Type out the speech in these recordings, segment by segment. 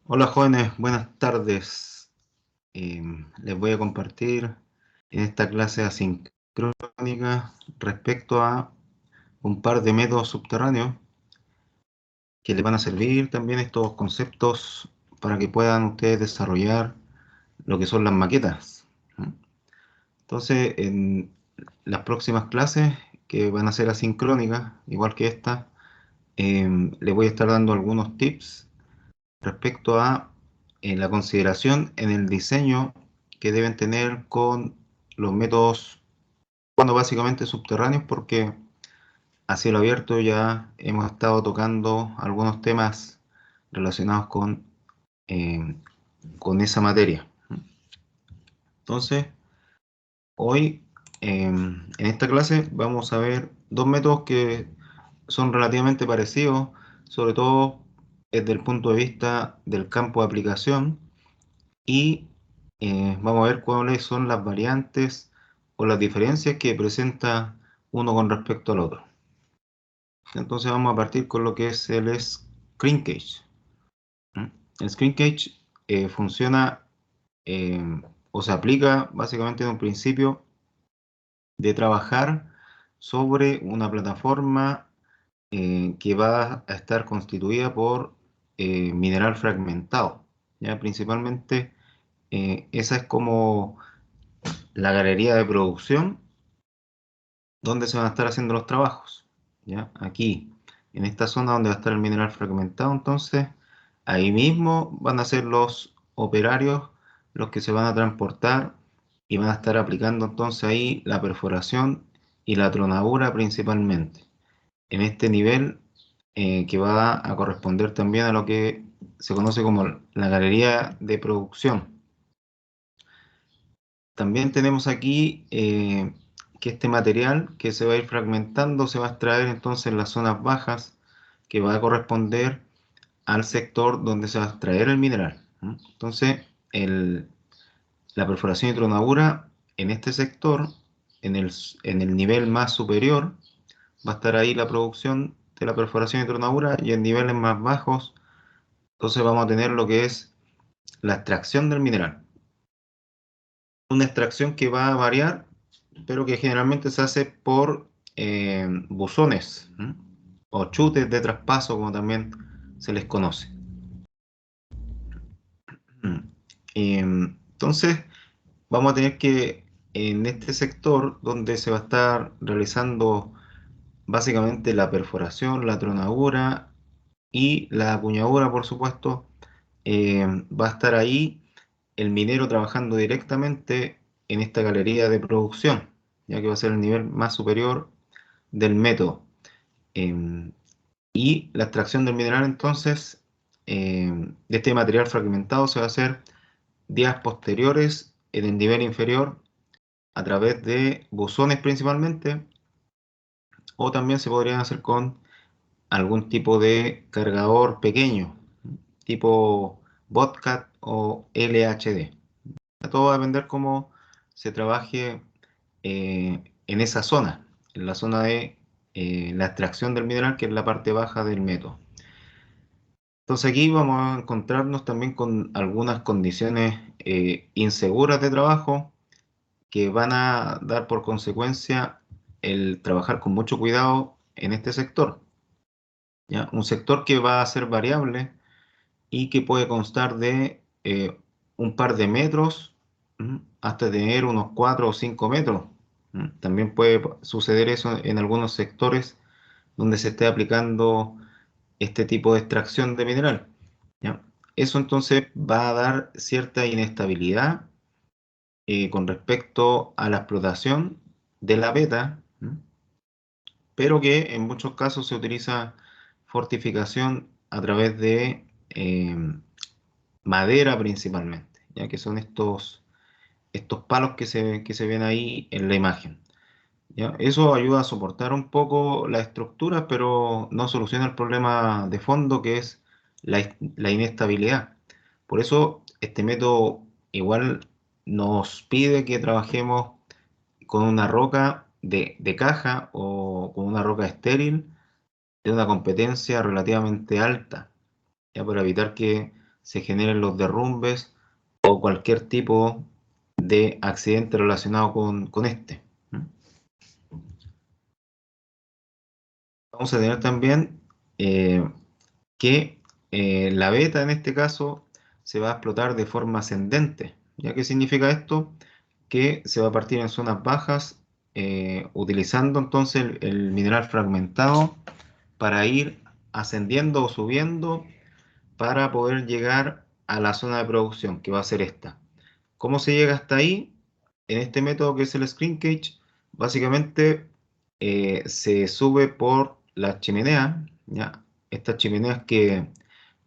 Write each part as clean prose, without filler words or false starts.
Hola jóvenes, buenas tardes. Les voy a compartir en esta clase asincrónica respecto a un par de métodos subterráneos que les van a servir también estos conceptos para que puedan ustedes desarrollar lo que son las maquetas. ¿Mm? Entonces, en las próximas clases que van a ser asincrónicas, igual que esta, les voy a estar dando algunos tips respecto a la consideración en el diseño que deben tener con los métodos, bueno, básicamente subterráneos, porque a cielo abierto ya hemos estado tocando algunos temas relacionados eh, con esa materia. Entonces, hoy en esta clase vamos a ver dos métodos que son relativamente parecidos, sobre todo desde el punto de vista del campo de aplicación. Y vamos a ver cuáles son las variantes o las diferencias que presenta uno con respecto al otro. Entonces vamos a partir con lo que es el screen cage. ¿Mm? El screen cage funciona o se aplica básicamente en un principio de trabajar sobre una plataforma que va a estar constituida por mineral fragmentado. ¿Ya? Principalmente esa es como la galería de producción donde se van a estar haciendo los trabajos. ¿Ya? Aquí, en esta zona donde va a estar el mineral fragmentado, entonces, ahí mismo van a ser los operarios los que se van a transportar y van a estar aplicando entonces ahí la perforación y la tronadura principalmente. En este nivel que va a corresponder también a lo que se conoce como la galería de producción. También tenemos aquí que este material que se va a ir fragmentando se va a extraer entonces en las zonas bajas que va a corresponder al sector donde se va a extraer el mineral. ¿Mm? Entonces, la perforación y tronadura en este sector, en el nivel más superior, va a estar ahí la producción de la perforación y tronadura, y en niveles más bajos, entonces vamos a tener lo que es la extracción del mineral. Una extracción que va a variar, pero que generalmente se hace por buzones, ¿m? O chutes de traspaso, como también se les conoce. Entonces, vamos a tener que en este sector donde se va a estar realizando básicamente la perforación, la tronadura y la acuñadura, por supuesto, va a estar ahí el minero trabajando directamente en esta galería de producción, ya que va a ser el nivel más superior del método. Eh, y la extracción del mineral, entonces, de este material fragmentado se va a hacer días posteriores en el nivel inferior a través de buzones principalmente, o también se podrían hacer con algún tipo de cargador pequeño, tipo Botcat o LHD. Todo va a depender cómo se trabaje en esa zona, en la zona de la extracción del mineral, que es la parte baja del método. Entonces aquí vamos a encontrarnos también con algunas condiciones inseguras de trabajo que van a dar por consecuencia el trabajar con mucho cuidado en este sector, ¿ya? Un sector que va a ser variable y que puede constar de un par de metros hasta tener unos 4 o 5 metros. También puede suceder eso en algunos sectores donde se esté aplicando este tipo de extracción de mineral. ¿Ya? Eso entonces va a dar cierta inestabilidad con respecto a la explotación de la beta, pero que en muchos casos se utiliza fortificación a través de madera principalmente, ya que son estos palos que se ven ahí en la imagen. ¿Ya? Eso ayuda a soportar un poco la estructura, pero no soluciona el problema de fondo que es la inestabilidad. Por eso este método igual nos pide que trabajemos con una roca de caja o con una roca estéril de una competencia relativamente alta, ya para evitar que se generen los derrumbes o cualquier tipo de accidente relacionado con este. Vamos a tener también que la beta en este caso se va a explotar de forma ascendente. ¿Ya qué significa esto? Que se va a partir en zonas bajas utilizando entonces el mineral fragmentado para ir ascendiendo o subiendo para poder llegar a la zona de producción, que va a ser esta. ¿Cómo se llega hasta ahí? En este método que es el screen cage, básicamente se sube por la chimenea, ¿ya? Estas chimeneas que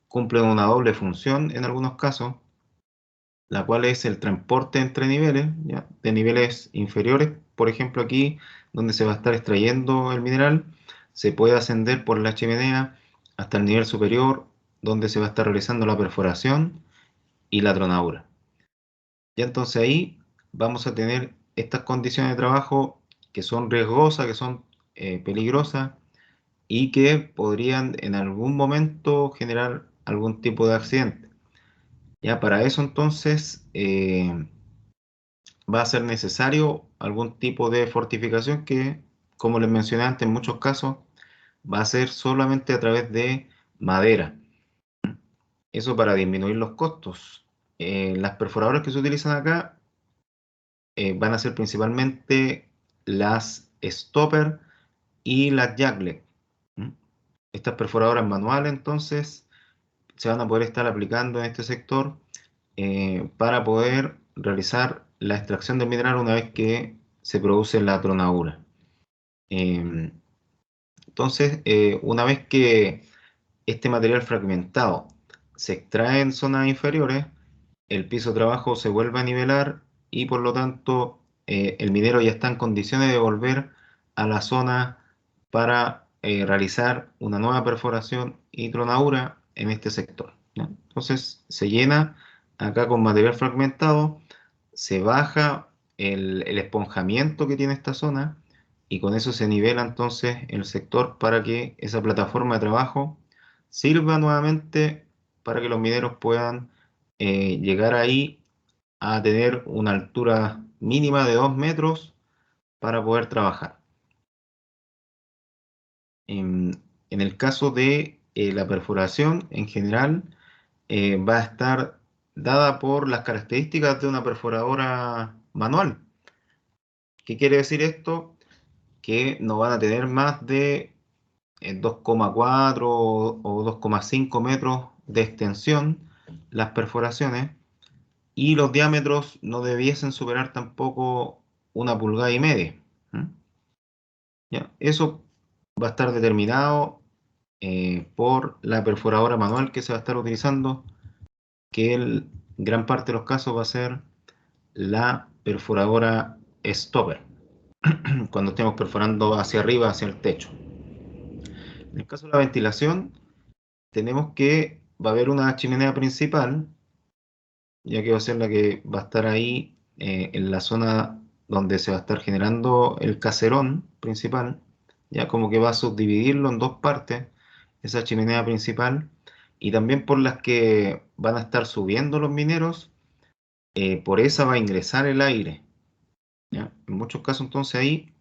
cumplen una doble función en algunos casos, la cual es el transporte entre niveles, ¿ya? De niveles inferiores, por ejemplo aquí, donde se va a estar extrayendo el mineral, se puede ascender por la chimenea hasta el nivel superior, donde se va a estar realizando la perforación y la tronadura. Ya entonces ahí vamos a tener estas condiciones de trabajo que son riesgosas, que son peligrosas y que podrían en algún momento generar algún tipo de accidente. Ya para eso entonces va a ser necesario algún tipo de fortificación que, como les mencioné antes, en muchos casos va a ser solamente a través de madera. Eso para disminuir los costos. Las perforadoras que se utilizan acá van a ser principalmente las stopper y las jackleg. Estas perforadoras manuales entonces se van a poder estar aplicando en este sector para poder realizar la extracción del mineral una vez que se produce la tronadura. Eh, entonces, una vez que este material fragmentado se extrae en zonas inferiores, el piso de trabajo se vuelve a nivelar y por lo tanto el minero ya está en condiciones de volver a la zona para realizar una nueva perforación y tronadura en este sector, ¿ya? Entonces se llena acá con material fragmentado, se baja el esponjamiento que tiene esta zona y con eso se nivela entonces el sector para que esa plataforma de trabajo sirva nuevamente para que los mineros puedan llegar ahí a tener una altura mínima de 2 metros para poder trabajar. En el caso de la perforación, en general, va a estar dada por las características de una perforadora manual. ¿Qué quiere decir esto? Que no van a tener más de 2,4 o 2,5 metros de extensión las perforaciones y los diámetros no debiesen superar tampoco 1,5 pulgadas. ¿Ya? Eso va a estar determinado por la perforadora manual que se va a estar utilizando, que en gran parte de los casos va a ser la perforadora stopper, cuando estemos perforando hacia arriba, hacia el techo. En el caso de la ventilación, tenemos que va a haber una chimenea principal, ya que va a ser la que va a estar ahí en la zona donde se va a estar generando el caserón principal, ya como que va a subdividirlo en dos partes, esa chimenea principal, y también por las que van a estar subiendo los mineros, por esa va a ingresar el aire, ¿ya? En muchos casos entonces ahí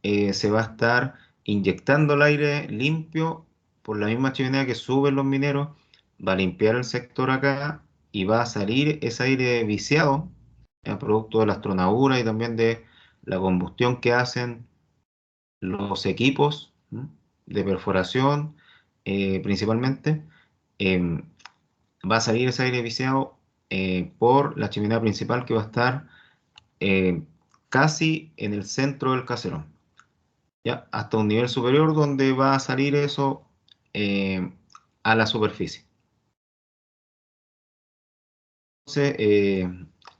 se va a estar inyectando el aire limpio por la misma chimenea que suben los mineros, va a limpiar el sector acá y va a salir ese aire viciado, producto de las tronaduras y también de la combustión que hacen los equipos de perforación principalmente. em, Va a salir ese aire viciado por la chimenea principal que va a estar eh, casi en el centro del caserón, ¿ya? Hasta un nivel superior donde va a salir eso eh, a la superficie. Entonces,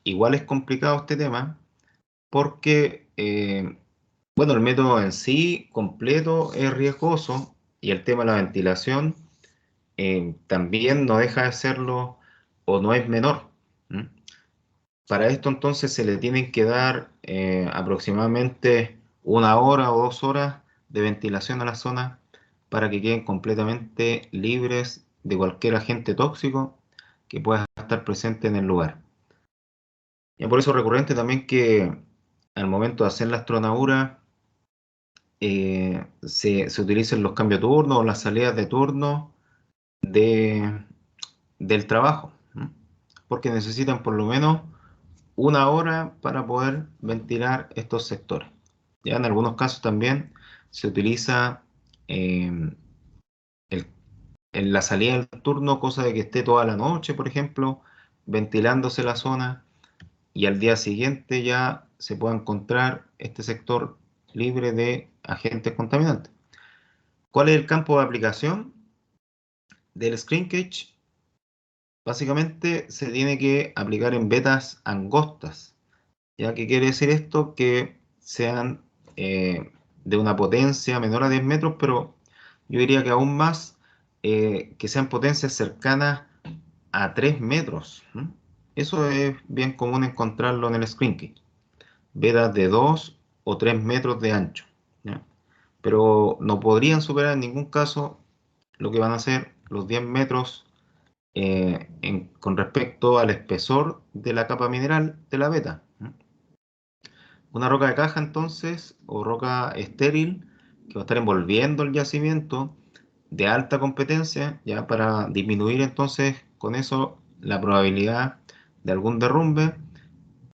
igual es complicado este tema porque, bueno, el método en sí completo es riesgoso y el tema de la ventilación también no deja de serlo o no es menor. ¿M? Para esto entonces se le tienen que dar aproximadamente 1 hora o 2 horas de ventilación a la zona para que queden completamente libres de cualquier agente tóxico que pueda estar presente en el lugar. Y por eso es recurrente también que al momento de hacer la astronadura se utilicen los cambios de turno o las salidas de turno de, del trabajo, ¿no? Porque necesitan por lo menos una hora para poder ventilar estos sectores. Ya en algunos casos también se utiliza eh, el- en la salida del turno, cosa de que esté toda la noche, por ejemplo, ventilándose la zona y al día siguiente ya se pueda encontrar este sector libre de agentes contaminantes. ¿Cuál es el campo de aplicación del screen cage? Básicamente se tiene que aplicar en vetas angostas. ¿Ya? ¿Qué quiere decir esto? Que sean de una potencia menor a 10 metros, pero yo diría que aún más, que sean potencias cercanas a 3 metros. ¿Mm? Eso es bien común encontrarlo en el screen kit. Vetas de 2 o 3 metros de ancho. ¿Ya? Pero no podrían superar en ningún caso lo que van a ser los 10 metros con respecto al espesor de la capa mineral de la veta. ¿Mm? Una roca de caja entonces, o roca estéril, que va a estar envolviendo el yacimiento de alta competencia, ya para disminuir entonces con eso la probabilidad de algún derrumbe.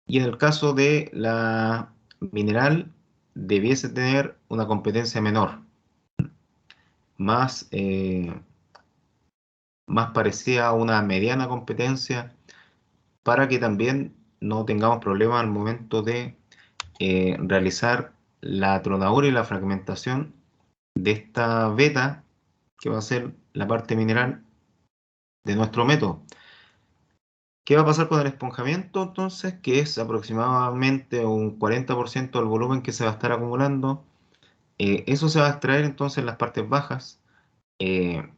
Y en el caso de la mineral, debiese tener una competencia menor, más, más parecida a una mediana competencia, para que también no tengamos problemas al momento de realizar la tronadura y la fragmentación de esta veta, que va a ser la parte mineral de nuestro método. ¿Qué va a pasar con el esponjamiento entonces? Que es aproximadamente un 40% del volumen que se va a estar acumulando. Eso se va a extraer entonces en las partes bajas, eh,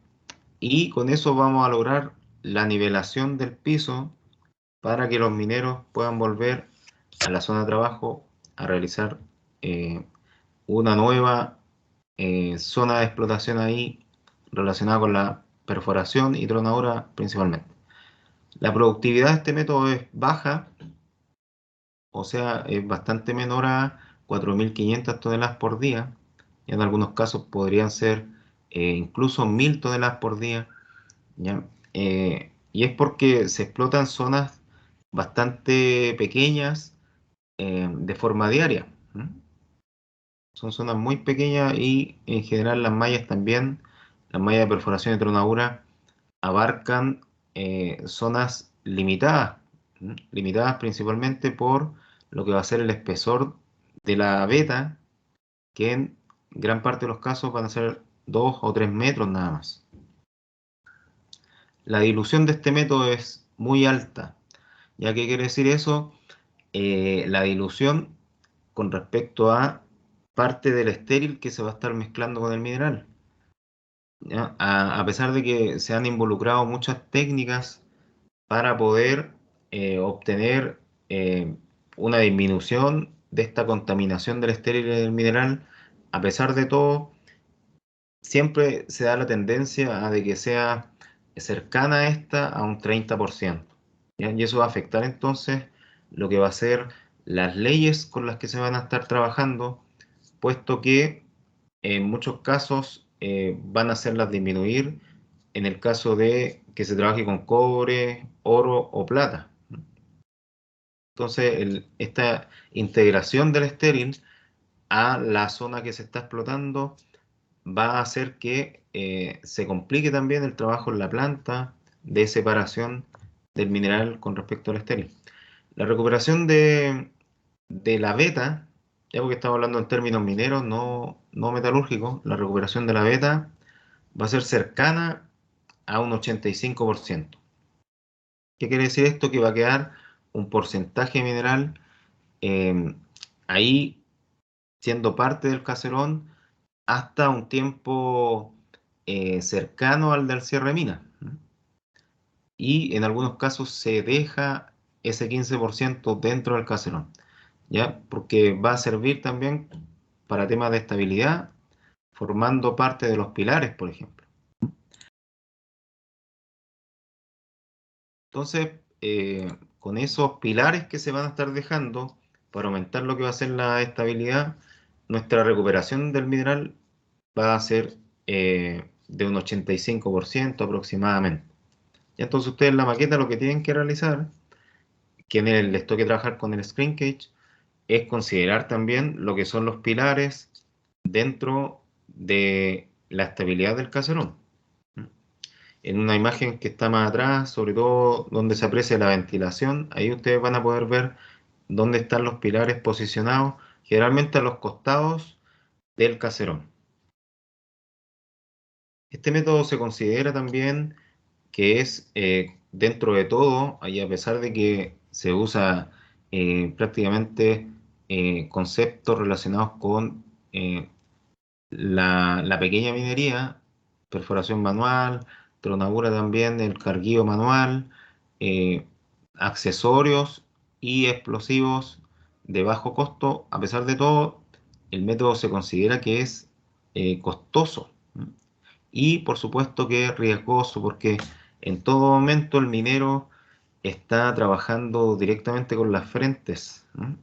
y con eso vamos a lograr la nivelación del piso para que los mineros puedan volver a la zona de trabajo a realizar eh, una nueva zona de explotación ahí relacionada con la perforación y tronadura principalmente. La productividad de este método es baja, o sea, es bastante menor a 4.500 toneladas por día. Y en algunos casos podrían ser incluso 1.000 toneladas por día, ¿ya? Y es porque se explotan zonas bastante pequeñas de forma diaria. ¿Mm? Son zonas muy pequeñas y en general las mallas también, las mallas de perforación y tronadura abarcan zonas limitadas, ¿m? Limitadas principalmente por lo que va a ser el espesor de la veta, que en gran parte de los casos van a ser 2 o 3 metros nada más. La dilución de este método es muy alta. ¿Ya qué quiere decir eso? La dilución con respecto a parte del estéril que se va a estar mezclando con el mineral. ¿Ya? A pesar de que se han involucrado muchas técnicas para poder obtener una disminución de esta contaminación del estéril y del mineral, a pesar de todo, siempre se da la tendencia a de que sea cercana a esta a un 30%. ¿Ya? Y eso va a afectar entonces lo que va a ser las leyes con las que se van a estar trabajando, puesto que en muchos casos van a hacerlas disminuir en el caso de que se trabaje con cobre, oro o plata. Entonces, esta integración del estéril a la zona que se está explotando va a hacer que se complique también el trabajo en la planta de separación del mineral con respecto al estéril. La recuperación de la beta, ya porque estamos hablando en términos mineros, no metalúrgicos, la recuperación de la beta va a ser cercana a un 85%. ¿Qué quiere decir esto? Que va a quedar un porcentaje mineral eh, ahí siendo parte del caserón hasta un tiempo cercano al del cierre de mina. Y en algunos casos se deja ese 15% dentro del caserón, ¿ya? Porque va a servir también para temas de estabilidad, formando parte de los pilares, por ejemplo. Entonces, con esos pilares que se van a estar dejando para aumentar lo que va a ser la estabilidad, nuestra recuperación del mineral va a ser de un 85% aproximadamente. Y entonces ustedes en la maqueta lo que tienen que realizar, quienes les toque trabajar con el screen cage, es considerar también lo que son los pilares dentro de la estabilidad del caserón. En una imagen que está más atrás, sobre todo donde se aprecia la ventilación, ahí ustedes van a poder ver dónde están los pilares posicionados, generalmente a los costados del caserón. Este método se considera también que es, dentro de todo, y a pesar de que se usa prácticamente conceptos relacionados con la pequeña minería, perforación manual, tronadura también, el carguío manual, eh, accesorios y explosivos de bajo costo. A pesar de todo, el método se considera que es costoso, ¿m? Y por supuesto que es riesgoso porque en todo momento el minero está trabajando directamente con las frentes, ¿m?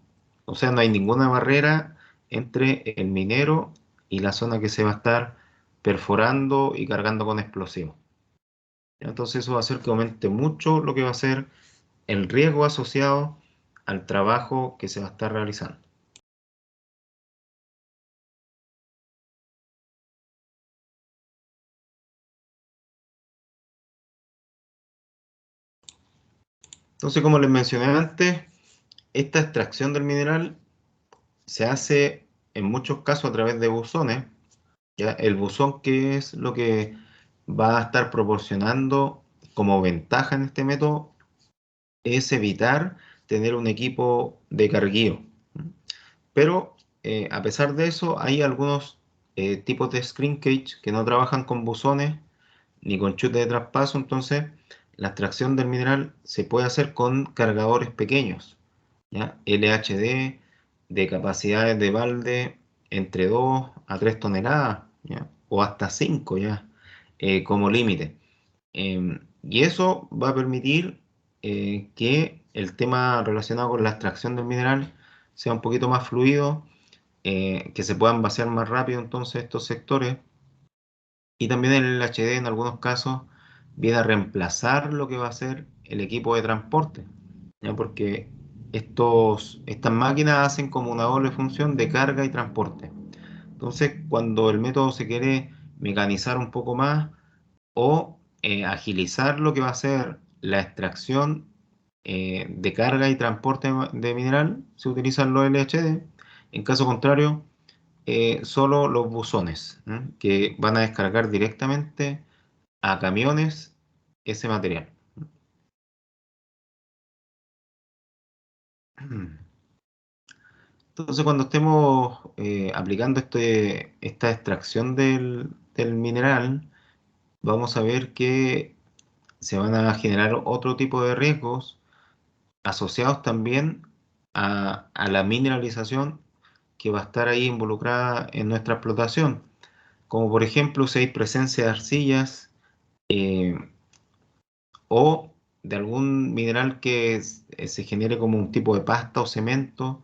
O sea, no hay ninguna barrera entre el minero y la zona que se va a estar perforando y cargando con explosivos. Entonces eso va a hacer que aumente mucho lo que va a ser el riesgo asociado al trabajo que se va a estar realizando. Entonces, como les mencioné antes, esta extracción del mineral se hace en muchos casos a través de buzones. ¿Ya? El buzón, ¿qué es lo que va a estar proporcionando como ventaja en este método? Es evitar tener un equipo de carguío. Pero a pesar de eso, hay algunos tipos de screen cage que no trabajan con buzones ni con chute de traspaso, entonces la extracción del mineral se puede hacer con cargadores pequeños, ¿ya? LHD de capacidades de balde entre 2 a 3 toneladas, ¿ya? O hasta 5 ya, como límite. Y eso va a permitir que el tema relacionado con la extracción del mineral sea un poquito más fluido, que se puedan vaciar más rápido entonces estos sectores. Y también el LHD en algunos casos viene a reemplazar lo que va a ser el equipo de transporte, ¿ya? Porque estas máquinas hacen como una doble función de carga y transporte. Entonces, cuando el método se quiere mecanizar un poco más o agilizar lo que va a ser la extracción de carga y transporte de mineral, se utilizan los LHD. En caso contrario, solo los buzones, ¿eh? Que van a descargar directamente a camiones ese material. Entonces, cuando estemos aplicando esta extracción del mineral, vamos a ver que se van a generar otro tipo de riesgos asociados también a la mineralización que va a estar ahí involucrada en nuestra explotación, como por ejemplo si hay presencia de arcillas, eh, o de algún mineral que se genere como un tipo de pasta o cemento.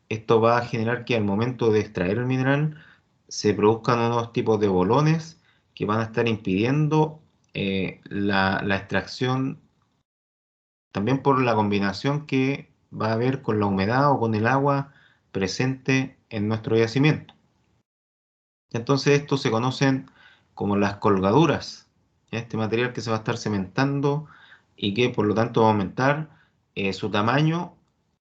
Esto va a generar que al momento de extraer el mineral se produzcan unos tipos de bolones que van a estar impidiendo la extracción, también por la combinación que va a haber con la humedad o con el agua presente en nuestro yacimiento. Entonces estos se conocen como las colgaduras, ¿ya? Este material que se va a estar cementando y que por lo tanto va a aumentar su tamaño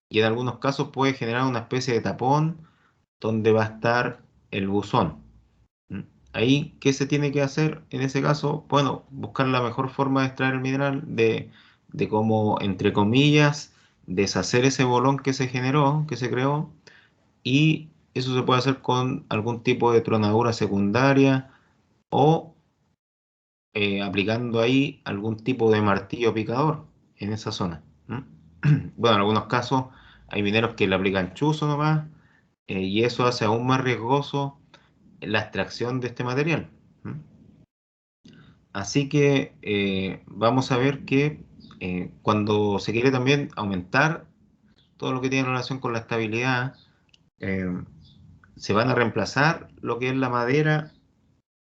y en algunos casos puede generar una especie de tapón donde va a estar el buzón. ¿Mm? Ahí, ¿qué se tiene que hacer en ese caso? Bueno, buscar la mejor forma de extraer el mineral, de cómo, entre comillas, deshacer ese bolón que se generó, que se creó, y eso se puede hacer con algún tipo de tronadura secundaria o aplicando ahí algún tipo de martillo picador en esa zona. ¿M? Bueno, en algunos casos hay mineros que le aplican chuzo nomás, y eso hace aún más riesgoso la extracción de este material. ¿M? Así que vamos a ver que Cuando se quiere también aumentar todo lo que tiene relación con la estabilidad, eh, se van a reemplazar lo que es la madera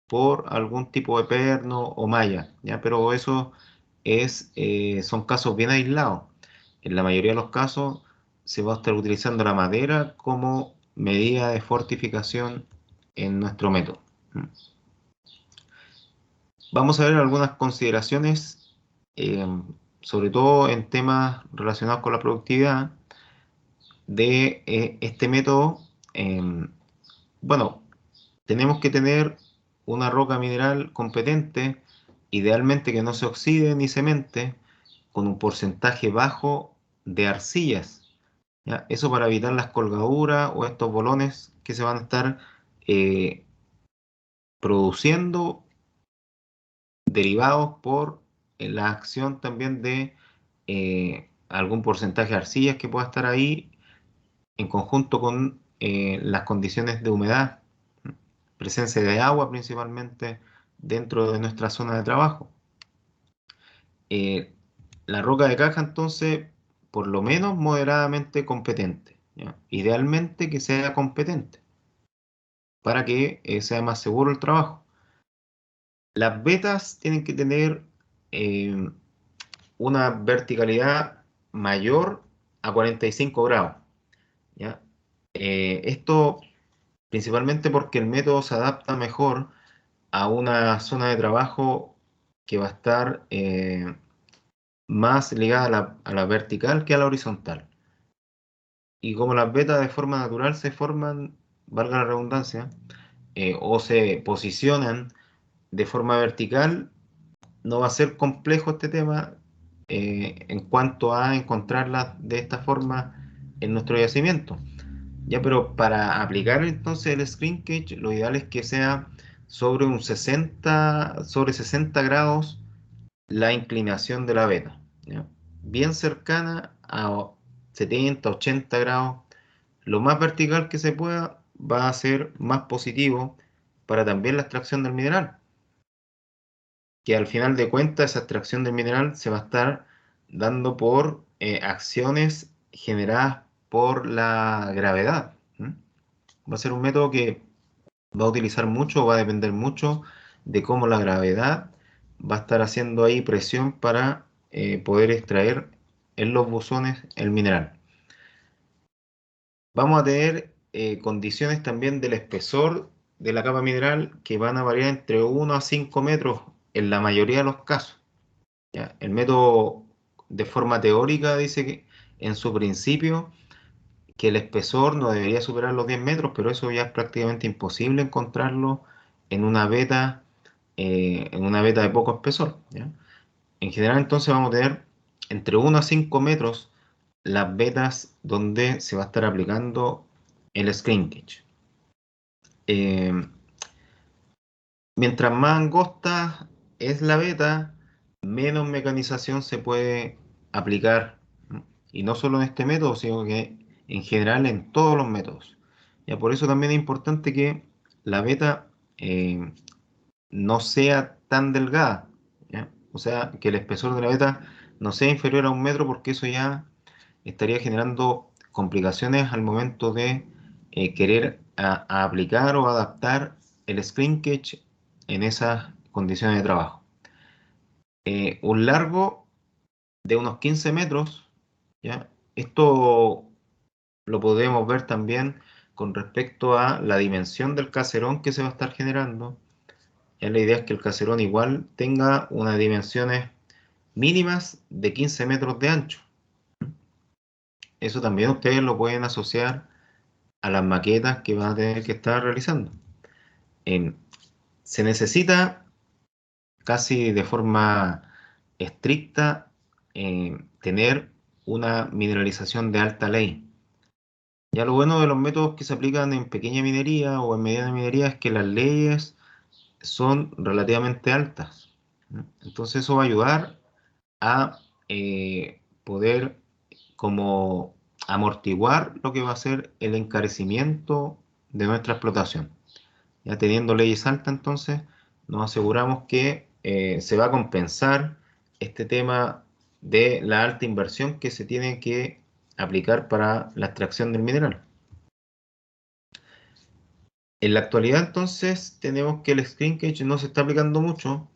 por algún tipo de perno o malla, ¿ya? Pero eso son casos bien aislados. En la mayoría de los casos se va a estar utilizando la madera como medida de fortificación en nuestro método. Vamos a ver algunas consideraciones, eh, sobre todo en temas relacionados con la productividad de este método. eh, bueno, tenemos que tener una roca mineral competente, idealmente que no se oxide ni cemente, con un porcentaje bajo de arcillas, ¿ya? Eso para evitar las colgaduras o estos bolones que se van a estar eh, produciendo derivados por la acción también de algún porcentaje de arcillas que pueda estar ahí en conjunto con las condiciones de humedad, presencia de agua principalmente dentro de nuestra zona de trabajo. Eh, la roca de caja entonces, por lo menos moderadamente competente, ¿ya? Idealmente que sea competente para que sea más seguro el trabajo. Las vetas tienen que tener eh, una verticalidad mayor a 45 grados, ¿ya? Esto principalmente porque el método se adapta mejor a una zona de trabajo que va a estar más ligada a la vertical que a la horizontal. Y como las vetas de forma natural se forman, valga la redundancia, o se posicionan de forma vertical, no va a ser complejo este tema en cuanto a encontrarlas de esta forma en nuestro yacimiento. Ya, pero para aplicar entonces el screen cage, lo ideal es que sea sobre 60 grados la inclinación de la veta, ¿ya? Bien cercana a 70, 80 grados. Lo más vertical que se pueda va a ser más positivo para también la extracción del mineral, que al final de cuentas esa extracción del mineral se va a estar dando por acciones generadas por la gravedad. Va a ser un método que va a utilizar mucho, va a depender mucho de cómo la gravedad va a estar haciendo ahí presión para poder extraer en los buzones el mineral. Vamos a tener condiciones también del espesor de la capa mineral que van a variar entre 1 a 5 metros en la mayoría de los casos, ¿ya? El método de forma teórica dice que en su principio que el espesor no debería superar los 10 metros, pero eso ya es prácticamente imposible encontrarlo en una veta de poco espesor, ¿ya? En general entonces vamos a tener entre 1 a 5 metros las vetas donde se va a estar aplicando el screen cage. Eh, Mientras más angosta es la veta, menos mecanización se puede aplicar, ¿no? Y no solo en este método, sino que en general en todos los métodos. Ya, por eso también es importante que la veta no sea tan delgada, ¿ya? O sea, que el espesor de la veta no sea inferior a 1 metro, porque eso ya estaría generando complicaciones al momento de querer a aplicar o adaptar el screen cage en esas condiciones de trabajo. Un largo de unos 15 metros, ¿ya? Esto lo podemos ver también con respecto a la dimensión del caserón que se va a estar generando. Ya la idea es que el caserón igual tenga unas dimensiones mínimas de 15 metros de ancho. Eso también ustedes lo pueden asociar a las maquetas que van a tener que estar realizando. En- Se necesita casi de forma estricta tener una mineralización de alta ley. Ya lo bueno de los métodos que se aplican en pequeña minería o en mediana minería es que las leyes son relativamente altas, ¿no? Entonces eso va a ayudar a poder como amortiguar lo que va a ser el encarecimiento de nuestra explotación. Ya teniendo leyes altas, entonces nos aseguramos que se va a compensar este tema de la alta inversión que se tiene que aplicar para la extracción del mineral. En la actualidad, entonces, tenemos que el screen cage no se está aplicando mucho.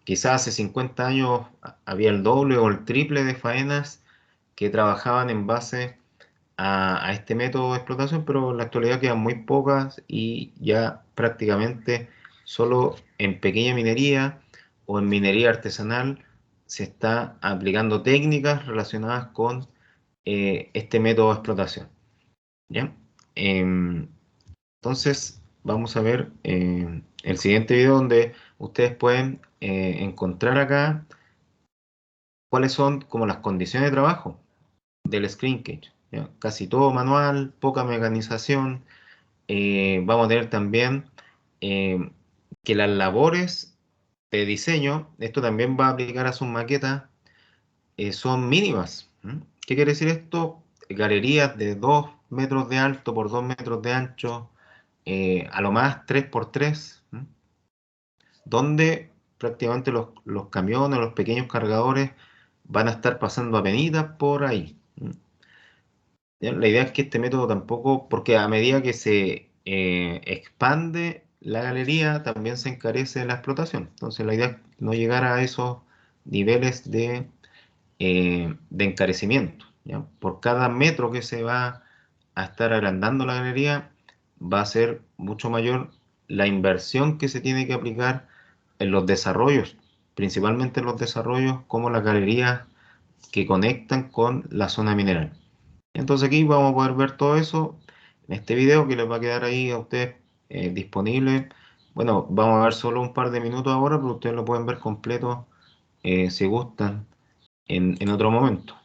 Quizás hace 50 años había el doble o el triple de faenas que trabajaban en base a este método de explotación, pero en la actualidad quedan muy pocas y ya prácticamente solo en pequeña minería o en minería artesanal se está aplicando técnicas relacionadas con este método de explotación. ¿Ya? Em, entonces, vamos a ver el siguiente video donde ustedes pueden encontrar acá cuáles son como las condiciones de trabajo del screen cage. ¿Ya? Casi todo manual, poca mecanización. Vamos a tener también eh, que las labores de diseño, esto también va a aplicar a sus maquetas, son mínimas. ¿Qué quiere decir esto? Galerías de 2 metros de alto por 2 metros de ancho, a lo más 3 por 3, donde prácticamente los camiones, los pequeños cargadores van a estar pasando avenidas por ahí. ¿Ya? La idea es que este método tampoco, porque a medida que se expande la galería, también se encarece la explotación. Entonces la idea es no llegar a esos niveles de encarecimiento. ¿Ya? Por cada metro que se va a estar agrandando la galería, va a ser mucho mayor la inversión que se tiene que aplicar en los desarrollos, principalmente en los desarrollos como las galerías que conectan con la zona mineral. Entonces aquí vamos a poder ver todo eso en este video que les va a quedar ahí a ustedes disponible. Bueno, vamos a ver solo un par de minutos ahora, pero ustedes lo pueden ver completo si gustan en otro momento.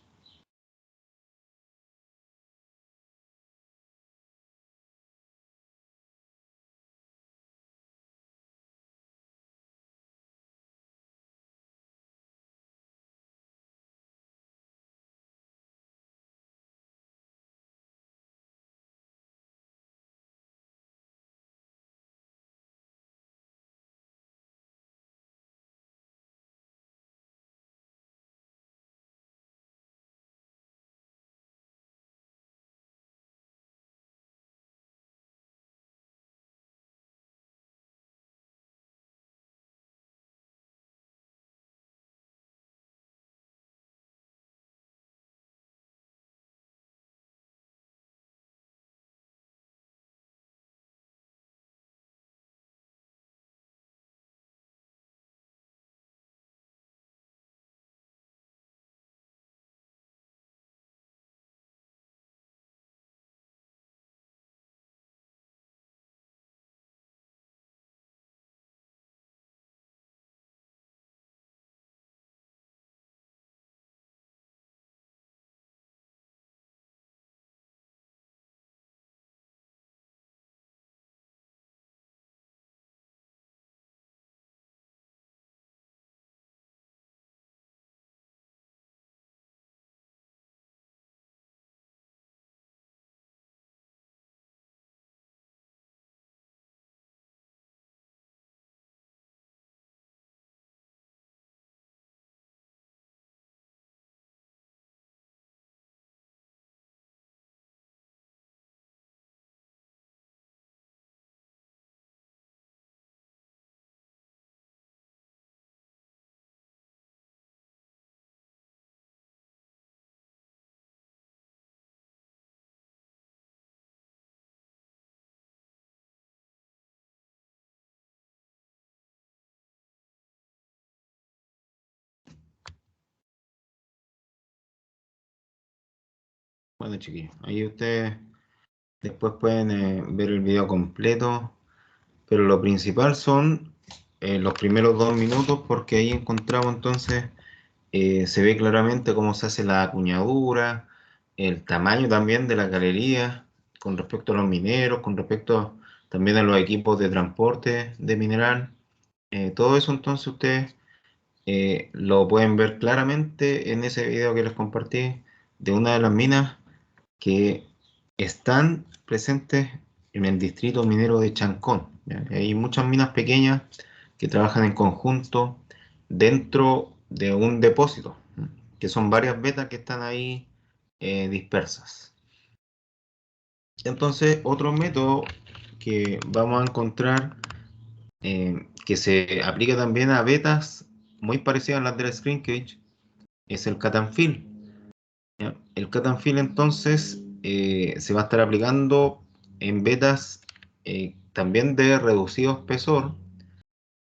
Bueno, chiquillos, ahí ustedes después pueden ver el video completo, pero lo principal son los primeros 2 minutos, porque ahí encontramos entonces, se ve claramente cómo se hace la acuñadura, el tamaño también de la galería, con respecto a los mineros, con respecto también a los equipos de transporte de mineral. Todo eso entonces ustedes lo pueden ver claramente en ese video que les compartí de una de las minas que están presentes en el distrito minero de Chancón. ¿Ya? Hay muchas minas pequeñas que trabajan en conjunto dentro de un depósito, que son varias vetas que están ahí dispersas. Entonces, otro método que vamos a encontrar que se aplica también a vetas muy parecidas a las del screen cage es el cut and fill. ¿Ya? El cut and fill entonces se va a estar aplicando en vetas también de reducido espesor,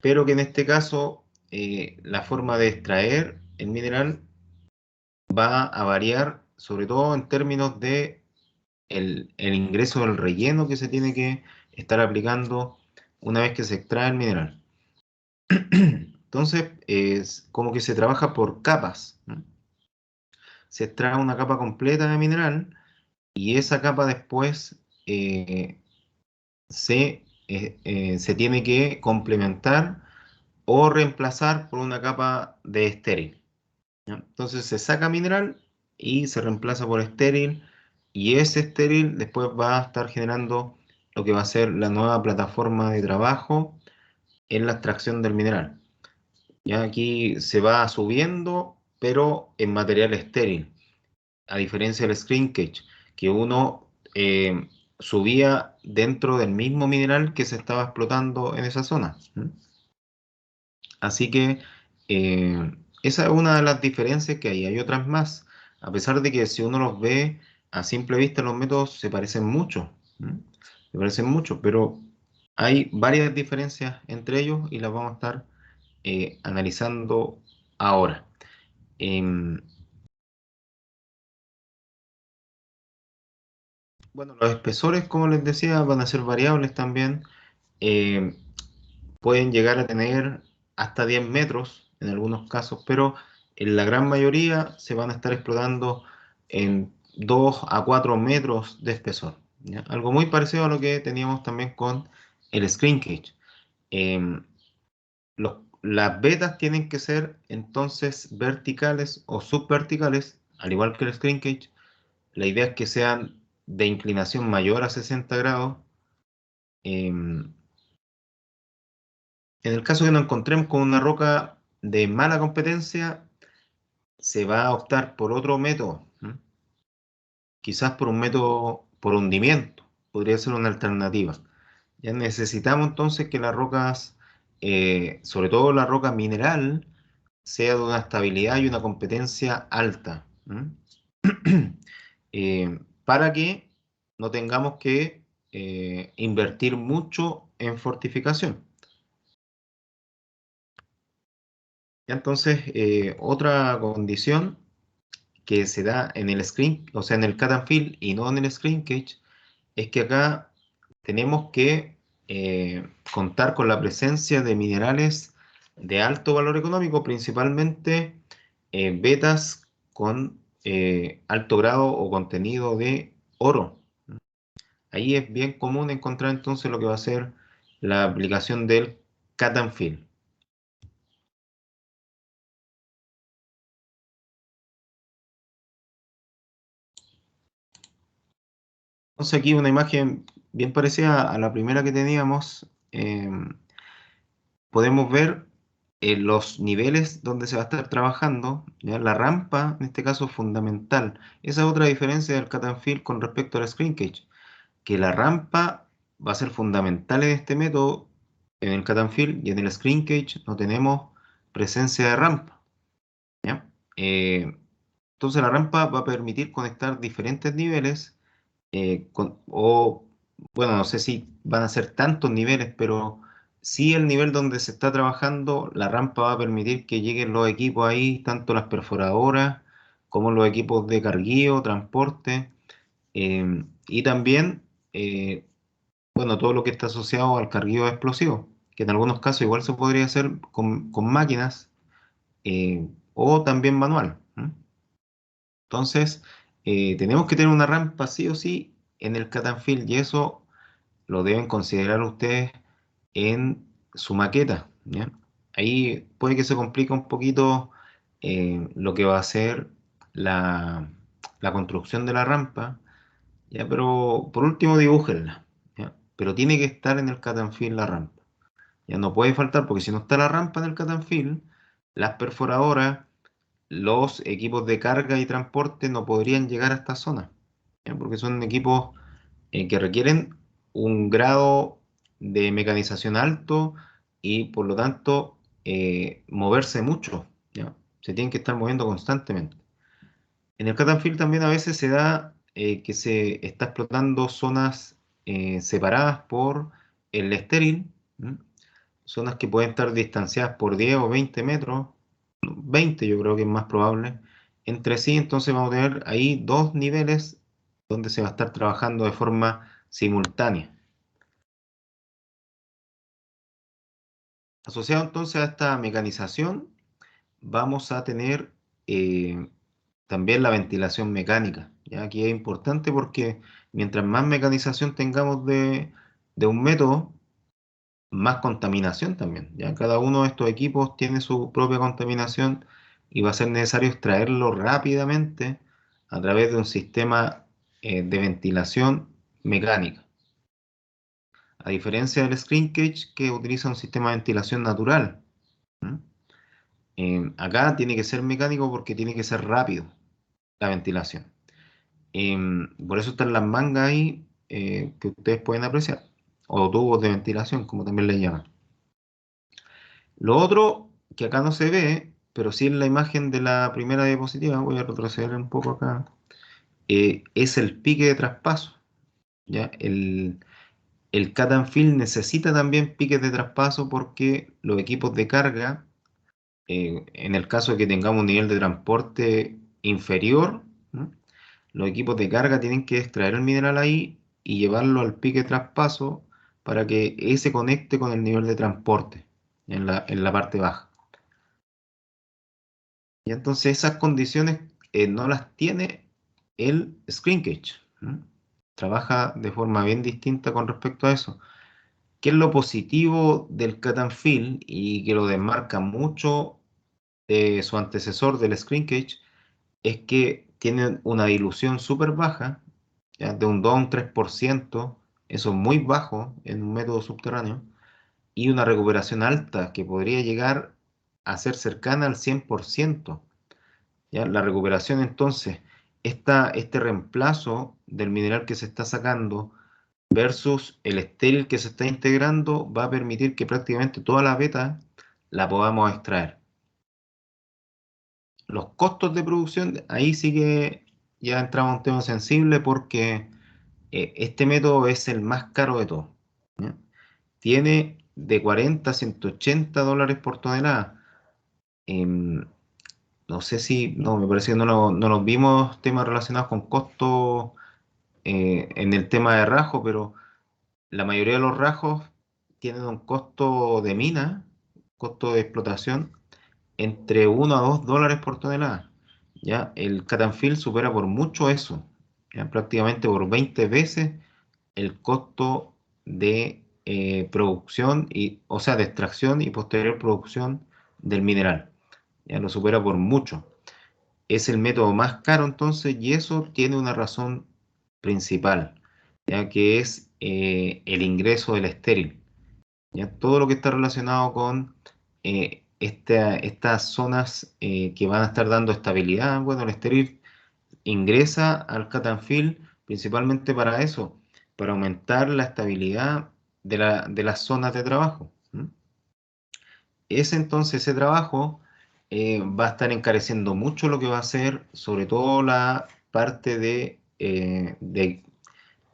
pero que en este caso la forma de extraer el mineral va a variar, sobre todo en términos de el ingreso del relleno que se tiene que estar aplicando una vez que se extrae el mineral. Entonces, es como que se trabaja por capas, ¿no? Se extrae una capa completa de mineral y esa capa después eh, se tiene que complementar o reemplazar por una capa de estéril. ¿Ya? Entonces se saca mineral y se reemplaza por estéril y ese estéril después va a estar generando lo que va a ser la nueva plataforma de trabajo en la extracción del mineral. Ya aquí se va subiendo, pero en material estéril, a diferencia del screen cage, que uno subía dentro del mismo mineral que se estaba explotando en esa zona. Así que esa es una de las diferencias que hay. Hay otras más, a pesar de que si uno los ve a simple vista, los métodos se parecen mucho. ¿Mm? Se parecen mucho, pero hay varias diferencias entre ellos y las vamos a estar analizando ahora. Em, bueno, los espesores, como les decía, van a ser variables también. Em, Pueden llegar a tener hasta 10 metros en algunos casos, pero en la gran mayoría se van a estar explotando en 2 a 4 metros de espesor. ¿Ya? Algo muy parecido a lo que teníamos también con el screen cage. Em, las vetas tienen que ser entonces verticales o subverticales, al igual que el screen cage. La idea es que sean de inclinación mayor a 60 grados. Em, En el caso que nos encontremos con una roca de mala competencia, se va a optar por otro método, ¿m? Quizás por un método por hundimiento, podría ser una alternativa. Ya necesitamos entonces que las rocas, sobre todo la roca mineral, sea de una estabilidad y una competencia alta, ¿m? Para que no tengamos que invertir mucho en fortificación. Ya, entonces, otra condición que se da en el screen, o sea, en el cut and fill y no en el screen cage, es que acá tenemos que contar con la presencia de minerales de alto valor económico, principalmente vetas con alto grado o contenido de oro. Ahí es bien común encontrar entonces lo que va a ser la aplicación del cut and fill. Entonces aquí una imagen bien parecida a la primera que teníamos. Podemos ver los niveles donde se va a estar trabajando, ¿ya? La rampa, en este caso, es fundamental. Esa es otra diferencia del cut and fill con respecto al screen cage, que la rampa va a ser fundamental en este método, en el cut and fill, y en el screen cage no tenemos presencia de rampa, ¿ya? Entonces la rampa va a permitir conectar diferentes niveles o bueno, no sé si van a ser tantos niveles, pero sí el nivel donde se está trabajando, la rampa va a permitir que lleguen los equipos ahí, tanto las perforadoras como los equipos de carguío, transporte, y también, bueno, todo lo que está asociado al carguío explosivo, que en algunos casos igual se podría hacer con máquinas o también manual. Entonces, tenemos que tener una rampa sí o sí en el cut and fill y eso lo deben considerar ustedes en su maqueta, ¿ya? Ahí puede que se complique un poquito lo que va a ser la construcción de la rampa, ¿ya? Pero por último dibújenla, ¿ya? Pero tiene que estar en el cut and fill la rampa. Ya no puede faltar porque si no está la rampa en el cut and fill, las perforadoras, los equipos de carga y transporte no podrían llegar a esta zona, ¿ya? Porque son equipos que requieren un grado de mecanización alto y por lo tanto moverse mucho, ¿ya? Se tienen que estar moviendo constantemente. En el cut and fill también a veces se da que se está explotando zonas separadas por el estéril, ¿m? Zonas que pueden estar distanciadas por 10 o 20 metros, 20 yo creo que es más probable, entre sí. Entonces vamos a tener ahí dos niveles donde se va a estar trabajando de forma simultánea. Asociado entonces a esta mecanización, vamos a tener eh, también la ventilación mecánica. ¿Ya? Aquí es importante porque mientras más mecanización tengamos de un método, más contaminación también. ¿Ya? Cada uno de estos equipos tiene su propia contaminación y va a ser necesario extraerlo rápidamente a través de un sistema de ventilación mecánica. A diferencia del screen cage que utiliza un sistema de ventilación natural. ¿Mm? Acá tiene que ser mecánico porque tiene que ser rápido la ventilación. Por eso están las mangas ahí que ustedes pueden apreciar, o tubos de ventilación, como también le llaman. Lo otro que acá no se ve, pero sí en la imagen de la primera diapositiva, voy a retroceder un poco acá, es el pique de traspaso. ¿Ya? El cut and fill necesita también piques de traspaso porque los equipos de carga, en el caso de que tengamos un nivel de transporte inferior, ¿no? Los equipos de carga tienen que extraer el mineral ahí y llevarlo al pique de traspaso para que ese conecte con el nivel de transporte en la parte baja. Y entonces esas condiciones no las tiene el screen cage, ¿no? Trabaja de forma bien distinta con respecto a eso. ¿Qué es lo positivo del cut and fill y que lo desmarca mucho de su antecesor del screen cage? Es que tienen una dilución súper baja, ¿ya? De un 2 a un 3%, eso es muy bajo en un método subterráneo, y una recuperación alta que podría llegar a ser cercana al 100%. ¿Ya? La recuperación entonces, este reemplazo del mineral que se está sacando versus el estéril que se está integrando va a permitir que prácticamente toda la beta la podamos extraer. Los costos de producción, ahí sí que ya entramos en un tema sensible porque este método es el más caro de todos, ¿ya? Tiene de 40 a 180 dólares por tonelada. Em, no sé si, no, me parece que no nos vimos temas relacionados con costos en el tema de rajo, pero la mayoría de los rajos tienen un costo de mina, costo de explotación, entre 1 a 2 dólares por tonelada. ¿Ya? El cut and fill supera por mucho eso, ¿ya? Prácticamente por 20 veces el costo de producción, o sea, de extracción y posterior producción del mineral. Ya lo supera por mucho. Es el método más caro entonces y eso tiene una razón principal, ya que es el ingreso del estéril. ¿Ya? Todo lo que está relacionado con estas zonas que van a estar dando estabilidad, bueno, el estéril ingresa al cut and fill principalmente para eso, para aumentar la estabilidad de las zonas de trabajo. ¿Mm? Ese trabajo va a estar encareciendo mucho lo que va a ser, sobre todo la parte de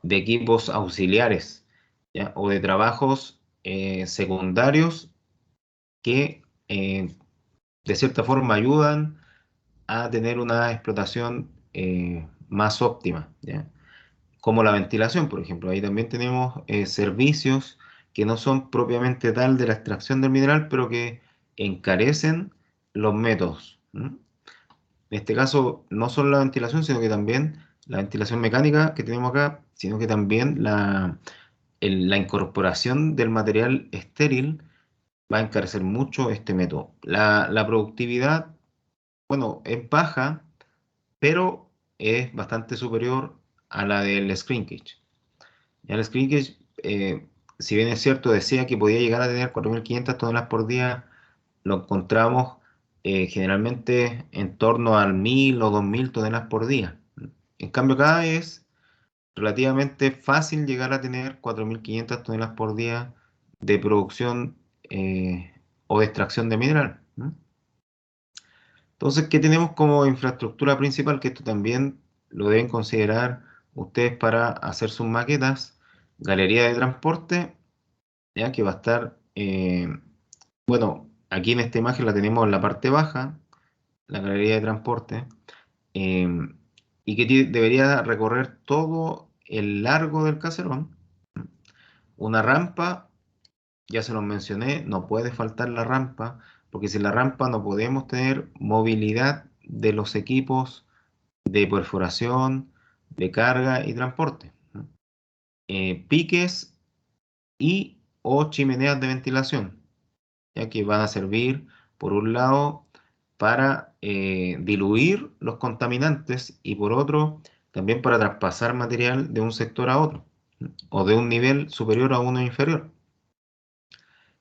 equipos auxiliares, ¿ya? O de trabajos secundarios que de cierta forma ayudan a tener una explotación más óptima, ¿ya? Como la ventilación, por ejemplo. Ahí también tenemos servicios que no son propiamente tal de la extracción del mineral, pero que encarecen los métodos. ¿M? En este caso, no solo la ventilación, sino que también la ventilación mecánica que tenemos acá, sino que también la incorporación del material estéril va a encarecer mucho este método. La productividad, bueno, es baja, pero es bastante superior a la del screen cage. Ya el screen cage, si bien es cierto, decía que podía llegar a tener 4.500 toneladas por día, lo encontramos generalmente en torno al 1000 o 2000 toneladas por día. En cambio, acá es relativamente fácil llegar a tener 4500 toneladas por día de producción o de extracción de mineral. Entonces, ¿qué tenemos como infraestructura principal? Que esto también lo deben considerar ustedes para hacer sus maquetas. Galería de transporte, ya que va a estar, bueno, aquí en esta imagen la tenemos en la parte baja, la galería de transporte, eh, y que debería recorrer todo el largo del caserón. Una rampa, ya se los mencioné, no puede faltar la rampa, porque sin la rampa no podemos tener movilidad de los equipos de perforación, de carga y transporte. Piques y o chimeneas de ventilación, ya que van a servir, por un lado, para diluir los contaminantes y por otro, también para traspasar material de un sector a otro, o de un nivel superior a uno inferior.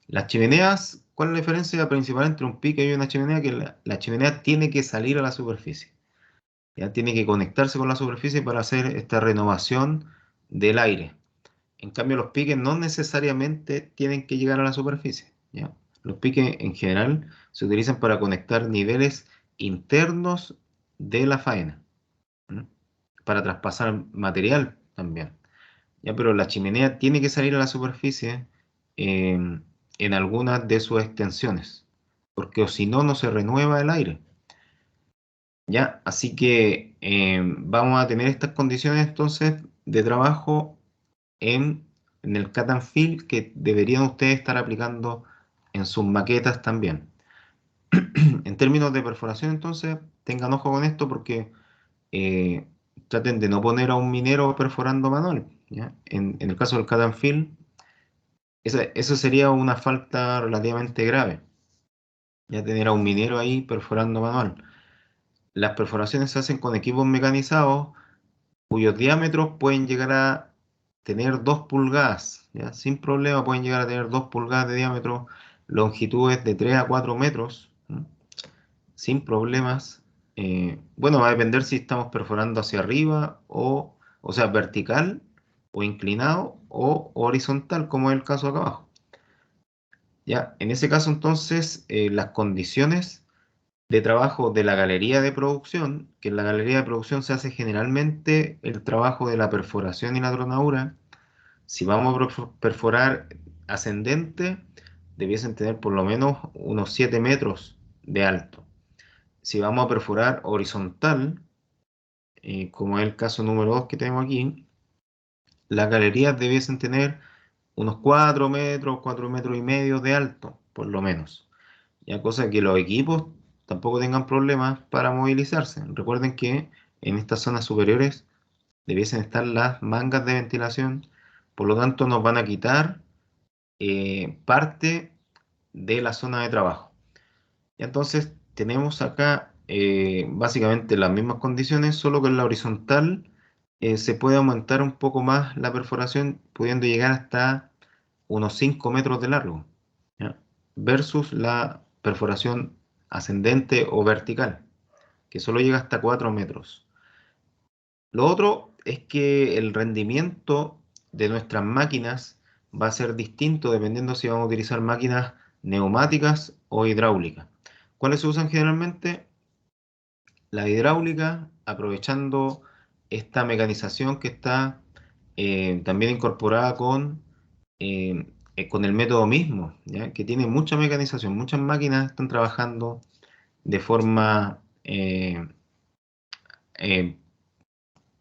Las chimeneas, ¿cuál es la diferencia principal entre un pique y una chimenea? Que la chimenea tiene que salir a la superficie, ya tiene que conectarse con la superficie para hacer esta renovación del aire. En cambio, los piques no necesariamente tienen que llegar a la superficie, ¿ya? Los piques en general se utilizan para conectar niveles internos de la faena, ¿m? Para traspasar material también, ¿ya? Pero la chimenea tiene que salir a la superficie en algunas de sus extensiones, porque o si no, no se renueva el aire, ¿ya? Así que vamos a tener estas condiciones entonces de trabajo en el cut and fill que deberían ustedes estar aplicando en sus maquetas también. En términos de perforación, entonces, tengan ojo con esto porque eh, traten de no poner a un minero perforando manual, ¿ya? En el caso del cut and fill, eso sería una falta relativamente grave, ya tener a un minero ahí perforando manual. Las perforaciones se hacen con equipos mecanizados cuyos diámetros pueden llegar a tener 2 pulgadas, ¿ya? Sin problema pueden llegar a tener 2 pulgadas de diámetro, longitudes de 3 a 4 metros, ¿m? Sin problemas. Bueno, va a depender si estamos perforando hacia arriba o sea, vertical o inclinado o horizontal, como es el caso acá abajo. Ya, en ese caso entonces, las condiciones de trabajo de la galería de producción, que en la galería de producción se hace generalmente el trabajo de la perforación y la tronadura. Si vamos a perforar ascendente, debiesen tener por lo menos unos 7 metros de alto. Si vamos a perforar horizontal, como es el caso número 2 que tenemos aquí, las galerías debiesen tener unos 4 metros y medio de alto, por lo menos. Ya cosa que los equipos tampoco tengan problemas para movilizarse. Recuerden que en estas zonas superiores debiesen estar las mangas de ventilación, por lo tanto nos van a quitar parte de la zona de trabajo. Y entonces tenemos acá básicamente las mismas condiciones, solo que en la horizontal se puede aumentar un poco más la perforación, pudiendo llegar hasta unos 5 metros de largo, ¿ya? Versus la perforación ascendente o vertical, que solo llega hasta 4 metros. Lo otro es que el rendimiento de nuestras máquinas va a ser distinto dependiendo si vamos a utilizar máquinas neumáticas o hidráulicas. ¿Cuáles se usan generalmente? La hidráulica, aprovechando esta mecanización que está también incorporada con el método mismo, ¿ya? Que tiene mucha mecanización, muchas máquinas están trabajando de forma, eh,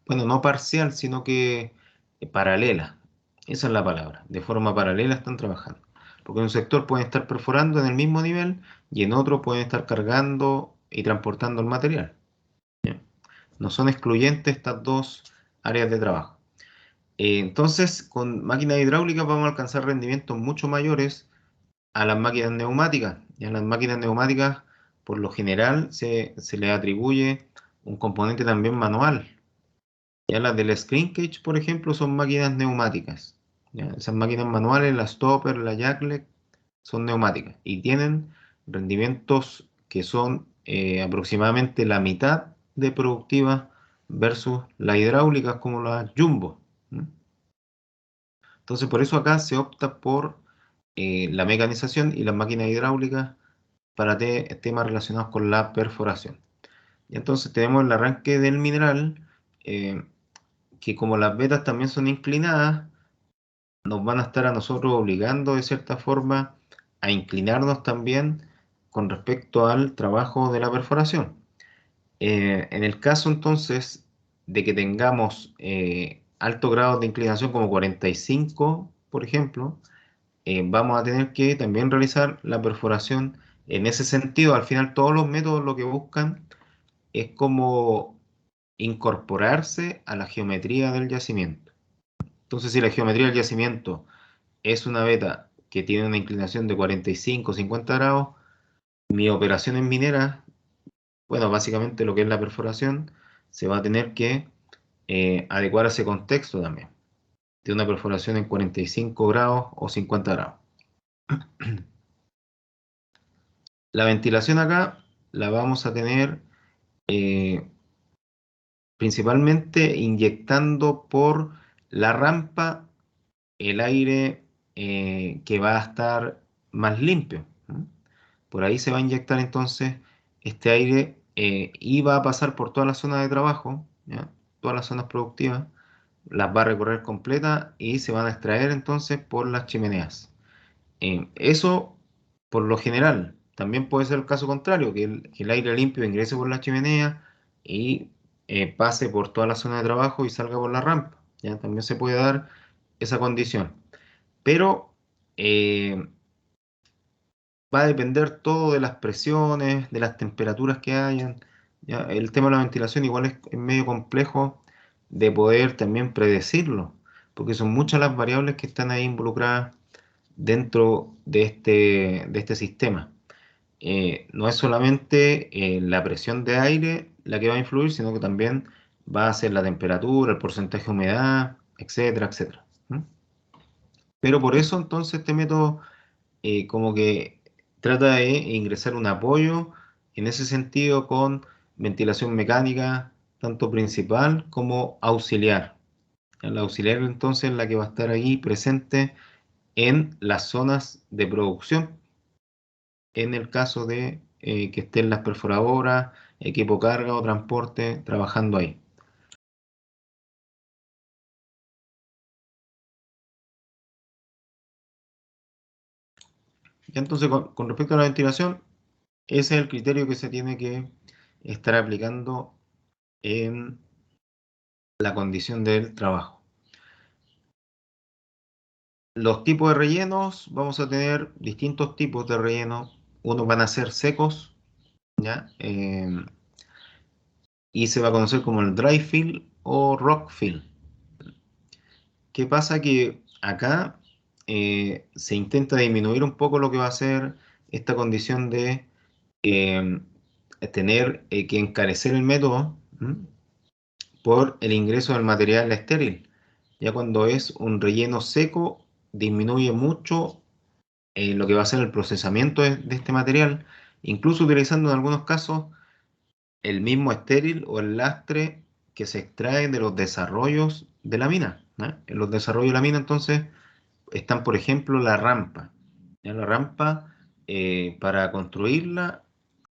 bueno, no parcial, sino que paralela. Esa es la palabra. De forma paralela están trabajando. Porque en un sector pueden estar perforando en el mismo nivel y en otro pueden estar cargando y transportando el material, ¿ya? No son excluyentes estas dos áreas de trabajo. Entonces, con máquinas hidráulicas vamos a alcanzar rendimientos mucho mayores a las máquinas neumáticas. Y a las máquinas neumáticas, por lo general, se le atribuye un componente también manual. Ya las del screen cage, por ejemplo, son máquinas neumáticas. ¿Ya? Esas máquinas manuales, las Topper, la Jackleg, son neumáticas y tienen rendimientos que son aproximadamente la mitad de productivas versus las hidráulicas como las jumbo. Entonces, por eso acá se opta por la mecanización y las máquinas hidráulicas para temas relacionados con la perforación. Y entonces tenemos el arranque del mineral, eh, que como las vetas también son inclinadas, nos van a estar a nosotros obligando de cierta forma a inclinarnos también con respecto al trabajo de la perforación. En el caso entonces de que tengamos altos grados de inclinación como 45, por ejemplo, vamos a tener que también realizar la perforación. En ese sentido, al final todos los métodos lo que buscan es como incorporarse a la geometría del yacimiento. Entonces, si la geometría del yacimiento es una veta que tiene una inclinación de 45 o 50 grados, mi operación en minera, bueno, básicamente lo que es la perforación, se va a tener que adecuar a ese contexto también, de una perforación en 45 grados o 50 grados. La ventilación acá la vamos a tener eh, principalmente inyectando por la rampa el aire que va a estar más limpio. Por ahí se va a inyectar entonces este aire y va a pasar por toda la zona de trabajo, ¿ya? Todas las zonas productivas, las va a recorrer completa y se van a extraer entonces por las chimeneas. Eso por lo general. También puede ser el caso contrario, que el aire limpio ingrese por la chimenea y pase por toda la zona de trabajo y salga por la rampa. ¿Ya? También se puede dar esa condición. Pero eh, va a depender todo de las presiones, de las temperaturas que hayan. ¿Ya? El tema de la ventilación igual es medio complejo de poder también predecirlo, porque son muchas las variables que están ahí involucradas dentro de este sistema. No es solamente la presión de aire la que va a influir, sino que también va a ser la temperatura, el porcentaje de humedad, etcétera, etcétera. ¿Mm? Pero por eso entonces este método como que trata de ingresar un apoyo en ese sentido con ventilación mecánica, tanto principal como auxiliar. La auxiliar entonces es la que va a estar ahí presente en las zonas de producción, en el caso de que estén las perforadoras, equipo carga o transporte trabajando ahí. Y entonces, con respecto a la ventilación, ese es el criterio que se tiene que estar aplicando en la condición del trabajo. Los tipos de rellenos, vamos a tener distintos tipos de rellenos. Unos van a ser secos, ¿ya? Y se va a conocer como el dry fill o rock fill. ¿Qué pasa? Que acá se intenta disminuir un poco lo que va a ser esta condición de eh, tener que encarecer el método, ¿m? Por el ingreso del material estéril. Ya cuando es un relleno seco, disminuye mucho lo que va a ser el procesamiento de este material, incluso utilizando en algunos casos el mismo estéril o el lastre que se extrae de los desarrollos de la mina, ¿no? En los desarrollos de la mina, entonces, están, por ejemplo, la rampa. ¿Ya? La rampa, para construirla,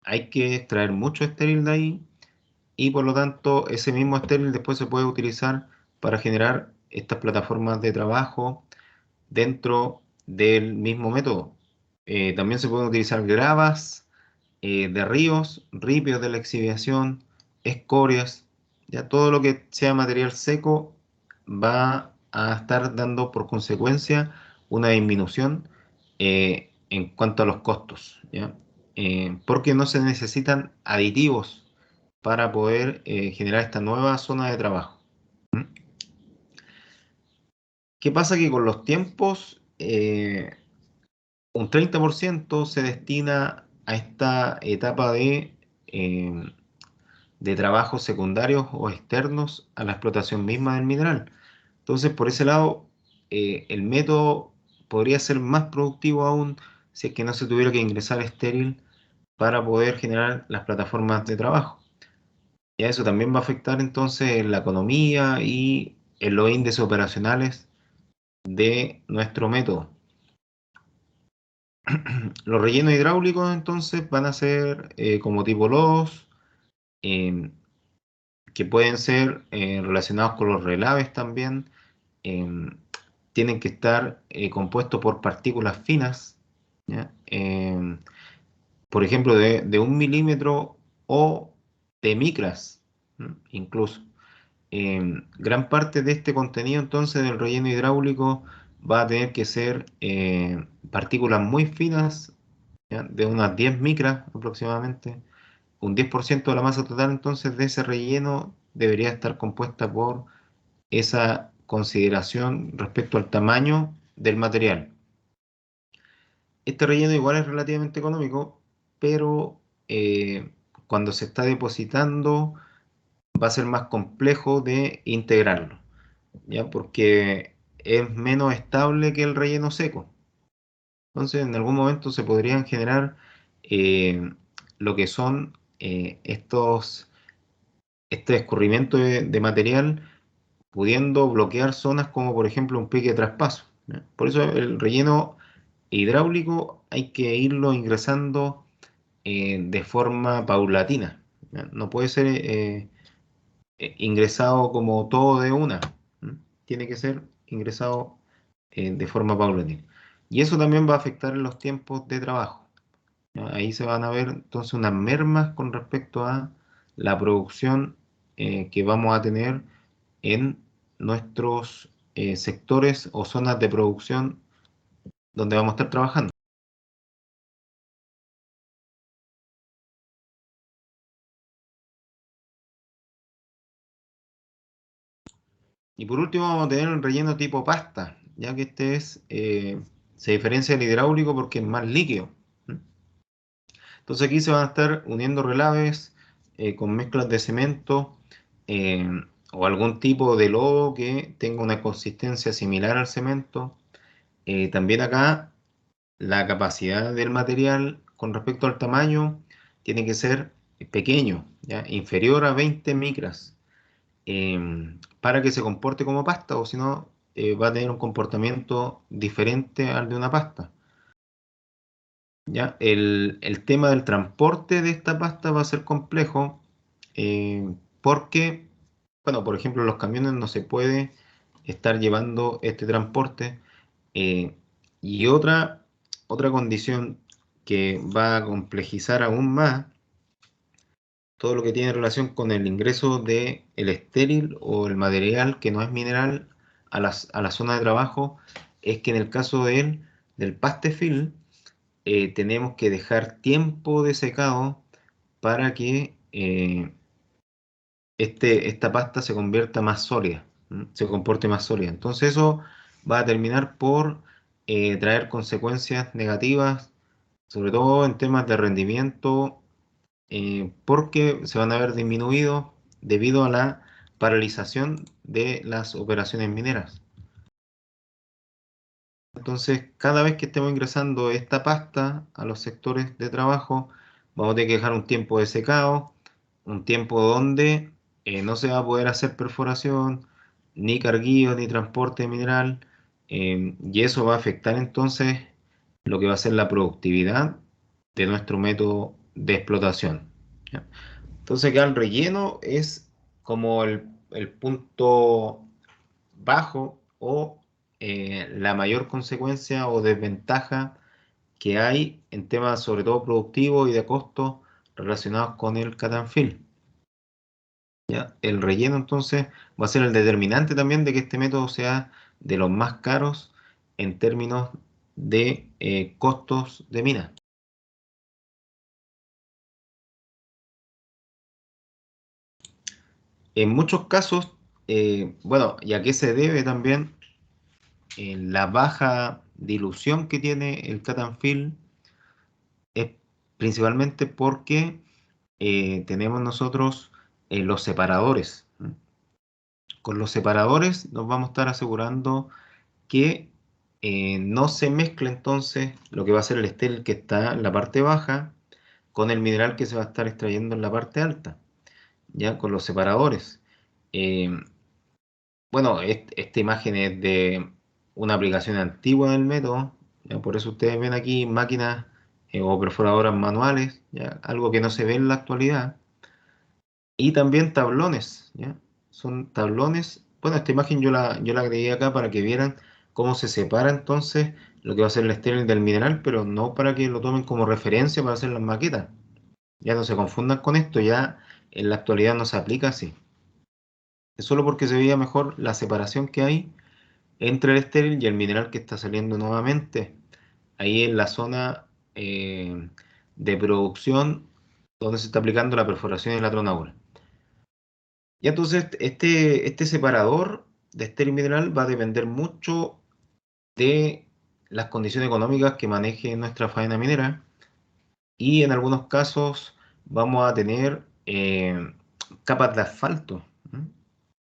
hay que extraer mucho estéril de ahí y por lo tanto ese mismo estéril después se puede utilizar para generar estas plataformas de trabajo dentro del mismo método. También se pueden utilizar gravas de ríos, ripios de la exhibición, escorias, ya todo lo que sea material seco va a estar dando por consecuencia una disminución en cuanto a los costos, ¿ya? Porque no se necesitan aditivos para poder generar esta nueva zona de trabajo. ¿Mm? ¿Qué pasa? Que con los tiempos, un 30% se destina a esta etapa eh, de trabajos secundarios o externos a la explotación misma del mineral. Entonces, por ese lado, el método podría ser más productivo aún si es que no se tuviera que ingresar estéril para poder generar las plataformas de trabajo. Y eso también va a afectar entonces en la economía y en los índices operacionales de nuestro método. Los rellenos hidráulicos entonces van a ser como tipo lodos, eh, que pueden ser relacionados con los relaves también. eh, Tienen que estar compuestos por partículas finas, ¿ya? Por ejemplo, de 1 milímetro o de micras, ¿no? Incluso. Gran parte de este contenido entonces del relleno hidráulico va a tener que ser partículas muy finas, ¿ya? De unas 10 micras aproximadamente. Un 10% de la masa total entonces de ese relleno debería estar compuesta por esa consideración respecto al tamaño del material. Este relleno igual es relativamente económico, pero cuando se está depositando va a ser más complejo de integrarlo, ¿ya? Porque es menos estable que el relleno seco. Entonces, en algún momento se podrían generar eh, lo que son este escurrimiento de material, pudiendo bloquear zonas como por ejemplo un pique de traspaso, ¿ya? Por eso el relleno hidráulico hay que irlo ingresando de forma paulatina, ¿ya? No puede ser ingresado como todo de una. ¿M? Tiene que ser ingresado de forma paulatina. Y eso también va a afectar en los tiempos de trabajo, ¿ya? Ahí se van a ver entonces unas mermas con respecto a la producción que vamos a tener en nuestros sectores o zonas de producción donde vamos a estar trabajando. Y por último vamos a tener un relleno tipo pasta, ya que se diferencia del hidráulico porque es más líquido. ¿M? Entonces aquí se van a estar uniendo relaves con mezclas de cemento eh, o algún tipo de lodo que tenga una consistencia similar al cemento. También acá la capacidad del material con respecto al tamaño tiene que ser pequeño, ¿ya? Inferior a 20 micras, para que se comporte como pasta, o si no, va a tener un comportamiento diferente al de una pasta. ¿Ya? El tema del transporte de esta pasta va a ser complejo porque, bueno, por ejemplo, los camiones no se puede estar llevando este transporte. eh, y otra condición que va a complejizar aún más todo lo que tiene relación con el ingreso de el estéril o el material que no es mineral a la zona de trabajo es que en el caso del pastefil, tenemos que dejar tiempo de secado para que esta pasta se convierta más sólida, ¿m? Se comporte más sólida. Entonces eso va a terminar por traer consecuencias negativas, sobre todo en temas de rendimiento, porque se van a ver disminuidos debido a la paralización de las operaciones mineras. Entonces, cada vez que estemos ingresando esta pasta a los sectores de trabajo, vamos a tener que dejar un tiempo de secado, un tiempo donde no se va a poder hacer perforación, ni carguillo, ni transporte de mineral, y eso va a afectar entonces lo que va a ser la productividad de nuestro método de explotación, ¿ya? Entonces, acá el relleno es como el punto bajo o la mayor consecuencia o desventaja que hay en temas sobre todo productivos y de costo relacionados con el cut and fill, ¿ya? El relleno entonces va a ser el determinante también de que este método sea de los más caros en términos de costos de mina. En muchos casos, bueno, ¿y a qué se debe también la baja dilución que tiene el cut and fill? Es principalmente porque tenemos nosotros los separadores, ¿no? Con los separadores nos vamos a estar asegurando que no se mezcle entonces lo que va a ser el estéril que está en la parte baja con el mineral que se va a estar extrayendo en la parte alta, ya con los separadores. Eh, bueno, esta imagen es de una aplicación antigua del método, ya por eso ustedes ven aquí máquinas o perforadoras manuales, ya, algo que no se ve en la actualidad. Y también tablones, ¿ya? Son tablones. Bueno, esta imagen yo la agregué acá para que vieran cómo se separa entonces lo que va a ser el estéril del mineral, pero no para que lo tomen como referencia para hacer las maquetas. Ya no se confundan con esto, ya en la actualidad no se aplica así. Es solo porque se veía mejor la separación que hay entre el estéril y el mineral que está saliendo nuevamente. Ahí en la zona de producción donde se está aplicando la perforación y la tronadura. Y entonces este separador de estéril mineral va a depender mucho de las condiciones económicas que maneje nuestra faena minera y en algunos casos vamos a tener capas de asfalto. ¿M?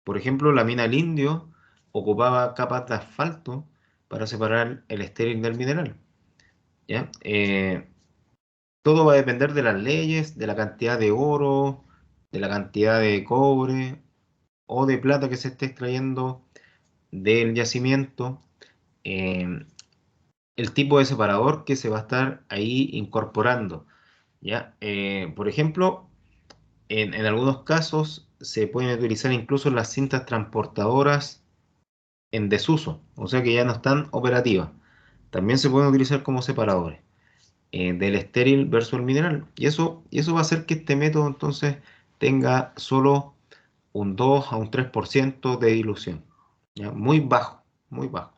Por ejemplo, la mina El Indio ocupaba capas de asfalto para separar el estéril del mineral. ¿Ya? Todo va a depender de las leyes, de la cantidad de oro, de la cantidad de cobre o de plata que se esté extrayendo del yacimiento, eh, el tipo de separador que se va a estar ahí incorporando. ¿Ya? Por ejemplo, en algunos casos se pueden utilizar incluso las cintas transportadoras en desuso, o sea que ya no están operativas. También se pueden utilizar como separadores del estéril versus el mineral. Y eso va a hacer que este método entonces tenga solo un 2 a un 3% de dilución. ¿Ya? Muy bajo, muy bajo.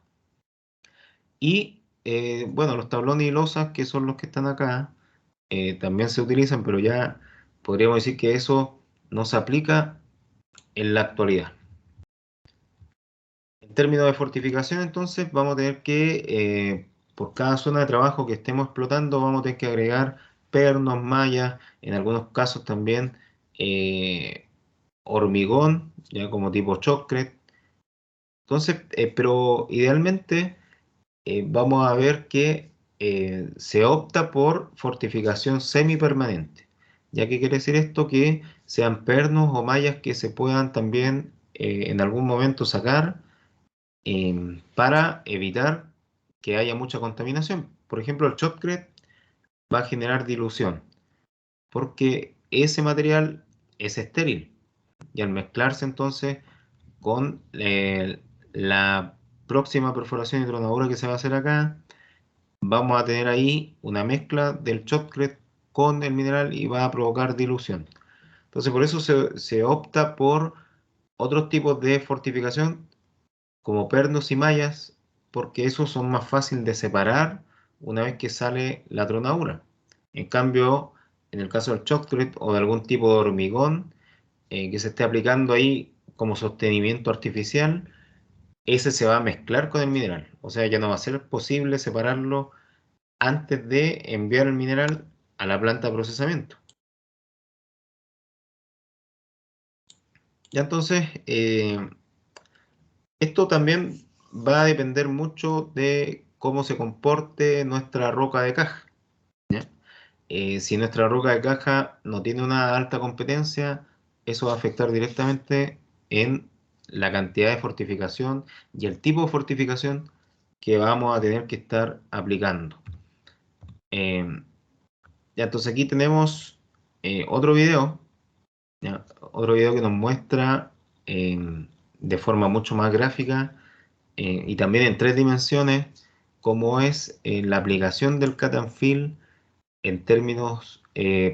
Y bueno, los tablones y losas, que son los que están acá, también se utilizan, pero ya podríamos decir que eso no se aplica en la actualidad. En términos de fortificación, entonces, vamos a tener que, por cada zona de trabajo que estemos explotando, vamos a tener que agregar pernos, mallas, en algunos casos también hormigón, ya como tipo shotcrete. Entonces, pero idealmente vamos a ver que se opta por fortificación semipermanente. ¿Ya qué quiere decir esto? Que sean pernos o mallas que se puedan también en algún momento sacar para evitar que haya mucha contaminación. Por ejemplo, el shotcrete va a generar dilución porque ese material es estéril y al mezclarse entonces con la próxima perforación y tronadura que se va a hacer acá, vamos a tener ahí una mezcla del shotcrete con el mineral y va a provocar dilución. Entonces, por eso se opta por otros tipos de fortificación como pernos y mallas, porque esos son más fáciles de separar una vez que sale la tronadura. En cambio, en el caso del shotcrete o de algún tipo de hormigón que se esté aplicando ahí como sostenimiento artificial, ese se va a mezclar con el mineral. O sea, ya no va a ser posible separarlo antes de enviar el mineral a la planta de procesamiento. Ya entonces, esto también va a depender mucho de cómo se comporte nuestra roca de caja. ¿Ya? Si nuestra roca de caja no tiene una alta competencia, eso va a afectar directamente en la cantidad de fortificación y el tipo de fortificación que vamos a tener que estar aplicando. Eh, ya, entonces aquí tenemos otro video, ¿ya? Otro video que nos muestra de forma mucho más gráfica y también en 3 dimensiones cómo es la aplicación del cut and fill en términos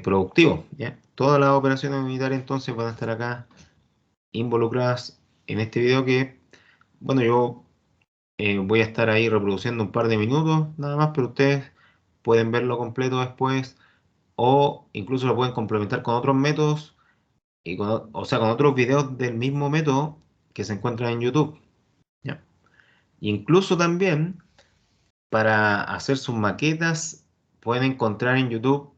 productivos. ¿Ya? Todas las operaciones unitarias entonces van a estar acá involucradas en este video que, bueno, yo voy a estar ahí reproduciendo un par de minutos nada más, pero ustedes pueden verlo completo después o incluso lo pueden complementar con otros métodos, y o sea, con otros videos del mismo método que se encuentran en YouTube. ¿Ya? Incluso también para hacer sus maquetas pueden encontrar en YouTube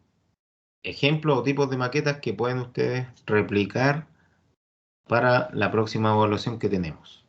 ejemplos o tipos de maquetas que pueden ustedes replicar para la próxima evaluación que tenemos.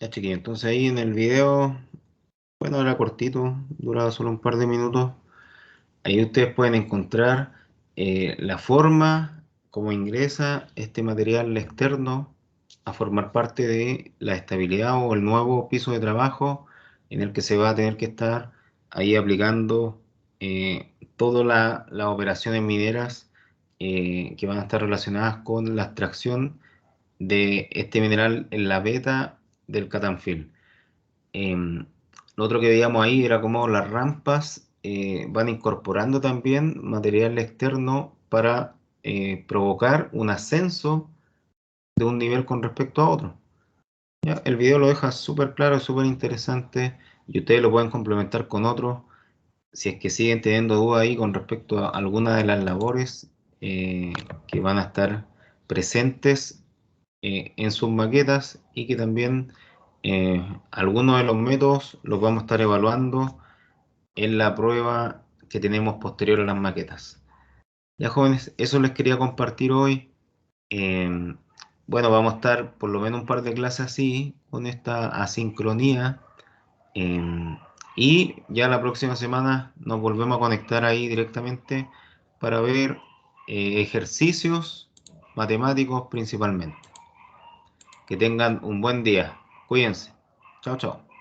Ya, chiquillos, entonces ahí en el video, bueno, era cortito, duraba solo un par de minutos. Ahí ustedes pueden encontrar la forma como ingresa este material externo a formar parte de la estabilidad o el nuevo piso de trabajo en el que se va a tener que estar ahí aplicando todas las operaciones mineras que van a estar relacionadas con la extracción de este mineral en la beta del Catanfil. Lo otro que veíamos ahí era cómo las rampas van incorporando también material externo para provocar un ascenso de un nivel con respecto a otro. ¿Ya? El video lo deja súper claro, súper interesante y ustedes lo pueden complementar con otros si es que siguen teniendo dudas ahí con respecto a alguna de las labores que van a estar presentes en sus maquetas y que también algunos de los métodos los vamos a estar evaluando en la prueba que tenemos posterior a las maquetas. Ya jóvenes, eso les quería compartir hoy. Eh, bueno, vamos a estar por lo menos un par de clases así, con esta asincronía. eh, y ya la próxima semana nos volvemos a conectar ahí directamente para ver ejercicios matemáticos principalmente. Que tengan un buen día. Cuídense. Chao, chao.